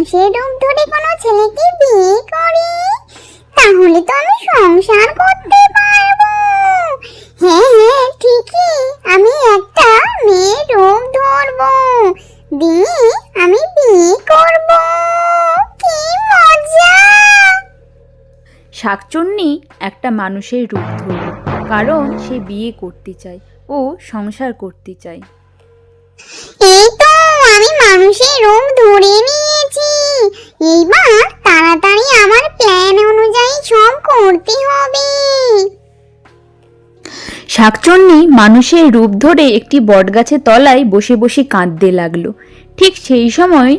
মানুষের রূপ ধরে কোনো ছেলেকে বিয়ে করি, তাহলে তো আমি সংসার করতে পারবো। হ্যাঁ হ্যাঁ ঠিকই, আমি একটা মেয়ের রূপ ধরবো, দিয়ে আমি বিয়ে করব। কি মজা! শাকচুন্নি একটা মানুষের রূপ ধরল, কারণ সে বিয়ে করতে চায় ও সংসার করতে চায়। এই তো আমি মানুষের রূপ ধরে নিয়েছি, এইবার তাড়াতাড়ি আমার প্ল্যান অনুযায়ী সব করতে হবে। শাকচুন্নি মানুষের রূপ ধরে একটি বটগাছের তলায় বসে বসে কাঁদতে লাগলো। ঠিক সেই সময়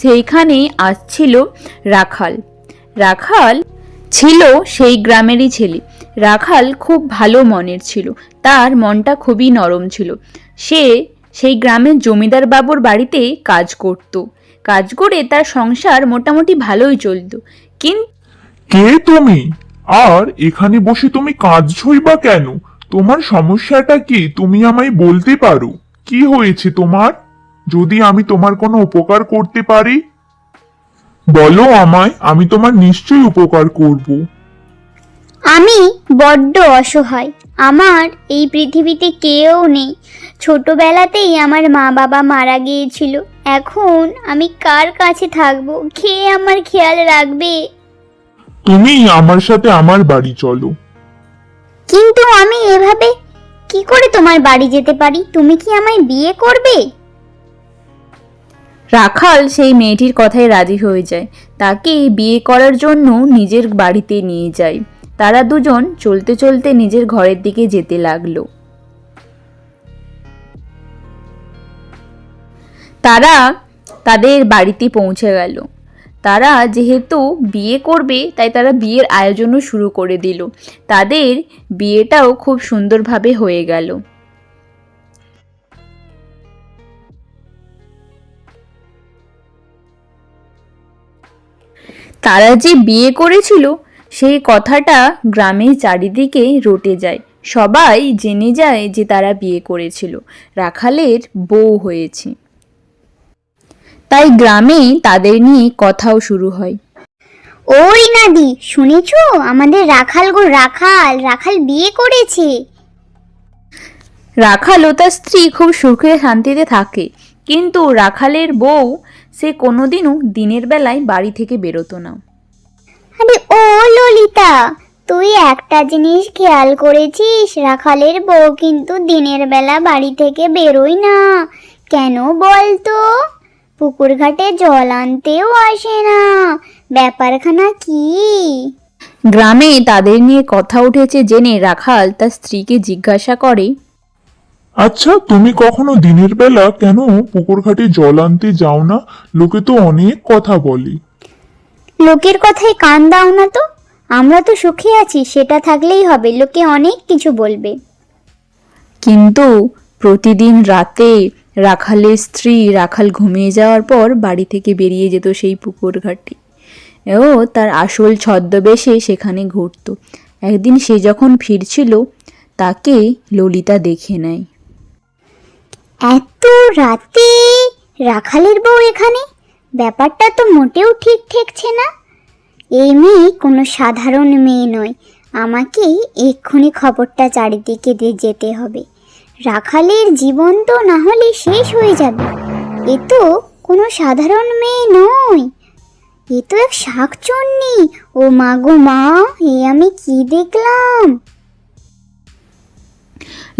সেইখানে আসছিল রাখাল। রাখাল ছিল সেই গ্রামেরই ছেলে। রাখাল খুব ভালো মনের ছিল, তার মনটা খুবই নরম ছিল। সে সেই গ্রামের জমিদার বাবুর বাড়িতে কাজ করত। কাজ করে তার সংসার মোটামুটি ভালোই চলতো। কিন্তু কে তুমি? আর এখানে বসে তুমি কাঁদছই বা কেন? তোমার সমস্যাটা কি তুমি আমায় বলতে পারো? কি হয়েছে তোমার? যদি আমি তোমার কোনো উপকার করতে পারি, বলো আমায়, আমি তোমার নিশ্চয়ই উপকার করব। আমি বড্ড অসহায়, আমার এই পৃথিবীতে কেউ নেই। ছোটবেলাতেই আমার মা বাবা মারা গিয়েছিল, এখন আমি কার কাছে থাকবো? কে আমার খেয়াল রাখবে? তুমি আমার সাথে আমার বাড়ি চলো। কিন্তু আমি এভাবে কি করে তোমার বাড়ি যেতে পারি? তুমি কি আমায় বিয়ে করবে? রাখাল সেই মেয়েটির কথায় রাজি হয়ে যায়, তাকে বিয়ে করার জন্য নিজের বাড়িতে নিয়ে যায়। তারা দুজন চলতে চলতে নিজের ঘরের দিকে যেতে লাগলো। তারা তাদের বাড়িতে পৌঁছে গেল। তারা যেহেতু বিয়ে করবে, তাই তারা বিয়ের আয়োজনও শুরু করে দিল। তাদের বিয়েটাও খুব সুন্দরভাবে হয়ে গেল। তারা যে বিয়ে করেছিল সেই কথাটা গ্রামের চারিদিকে রটে যায়। সবাই জেনে যায় যে তারা বিয়ে করেছিল, রাখালের বউ হয়েছে। তাই গ্রামে তাদের নিয়ে কথাও শুরু হয়। ও রিনাদি, শুনেছো আমাদের রাখাল বিয়ে করেছে। রাখাল ও তার স্ত্রী খুব সুখে শান্তিতে থাকে, কিন্তু রাখালের বউ সে কোনোদিনও দিনের বেলায় বাড়ি থেকে বেরোতো না। আরে ও ললিতা, তুই একটা জিনিস খেয়াল করেছিস? রাখালের বউ কিন্তু দিনের বেলা বাড়ি থেকে বেরোয় না। কেন বলতো? পুকুর ঘাটে জল আনতেও আসে না। ব্যাপারখানা কি? গ্রামে তাদের নিয়ে কথা উঠেছে জেনে রাখাল তার স্ত্রীকে জিজ্ঞাসা করে, আচ্ছা, তুমি কখনো দিনের বেলা কেন পুকুর ঘাটে জল আনতে যাও না? লোকে তো অনেক কথা বলে। লোকের কথায় কান দাও না তো। আমরা তো সুখে আছি, সেটা থাকলেই হবে। লোকে অনেক কিছু বলবে। কিন্তু প্রতিদিন রাতে রাখালের স্ত্রী রাখাল ঘুমিয়ে যাওয়ার পর বাড়ি থেকে বেরিয়ে যেত সেই পুকুর ঘাটে। ও তার আসল ছদ্মবেশে সেখানে ঘুরত। একদিন সে যখন ফিরছিল, তাকে ললিতা দেখে নেয়। এত রাতে রাখালের বউ এখানে? ব্যাপারটা তো মোটেও ঠিক ঠেকছে না। এই মেয়ে কোনো সাধারণ মেয়ে নয়। আমাকে এক্ষুনি খবরটা চারিদিকে দিয়ে যেতে হবে। রাখালের জীবন তো না হলে শেষ হয়ে যাবে। এ তো কোনো সাধারণ মেয়ে নয়, এ তো এক শাকচুন্নি। ও মা গো মা, এ আমি কি দেখলাম!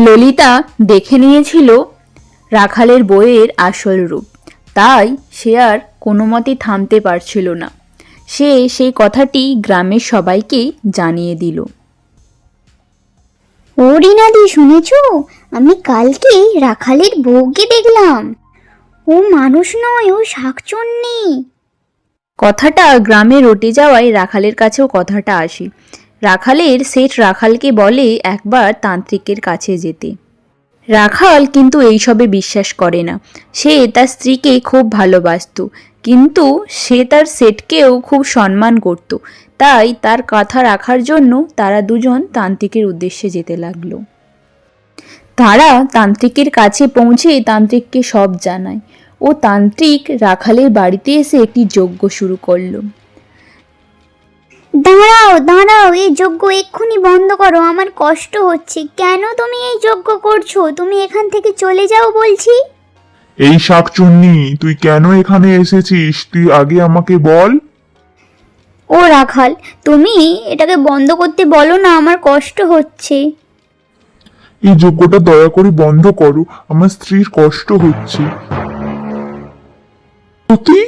ললিতা দেখে নিয়েছিল রাখালের বউয়ের আসল রূপ, তাই সে আর কোনো মতে থামতে পারছিল না। সে সেই কথাটি গ্রামের সবাইকে জানিয়ে দিল। ও রিনাদি, শুনেছো? আমি কালকে রাখালের বউকে দেখলাম। ও মানুষ নয়, ও শাকচুন্নি। কথাটা গ্রামে রটে যাওয়ায় রাখালের কাছেও কথাটা আসে। রাখালের সেঠ রাখালকে বলে একবার তান্ত্রিকের কাছে যেতে। রাখাল কিন্তু এইসবে বিশ্বাস করে না। সে তার স্ত্রীকে খুব ভালোবাসত, কিন্তু সে তার সেঠকেও খুব সম্মান করত। তাই তার কথা রাখার জন্য তারা দুজন তান্ত্রিকের উদ্দেশ্যে যেতে লাগলো। তারা তান্ত্রিকের কাছে পৌঁছে তান্ত্রিককে সব জানায়। ও তান্ত্রিক রাখালের বাড়িতে এসে একটি যজ্ঞ শুরু করলো। দাঁড়াও দাঁড়াও, এই যজ্ঞ এক্ষুনি বন্ধ করো, আমার কষ্ট হচ্ছে। কেন তুমি এই যজ্ঞ করছো? তুমি এখান থেকে চলে যাও বলছি। এই শাকচুন্নি, তুই কেন এখানে এসেছিস? তুই আগে আমাকে বল। ও রাখাল, তুমি এটাকে বন্ধ করতে বলো না, আমার কষ্ট হচ্ছে। এই যজ্ঞটা দয়া করে বন্ধ করো, আমার স্ত্রীর কষ্ট হচ্ছে। সত্যি?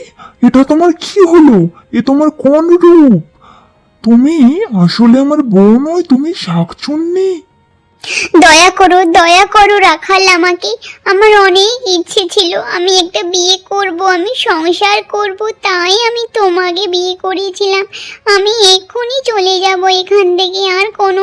এটা তোমার কি হলো? এ তোমার কোন রূপ? তুমি আসলে আমার বউ নয়, তুমি শাকচুন্নি। দয়া করো রাখাল আমাকে। আমার অনেক ইচ্ছে ছিল আমি একটা বিয়ে করব, আমি সংসার করব, তাই আমি তোমাকে বিয়ে করেছিলাম। আমি এক্ষুনি চলে যাব এখান থেকে, আর কোনো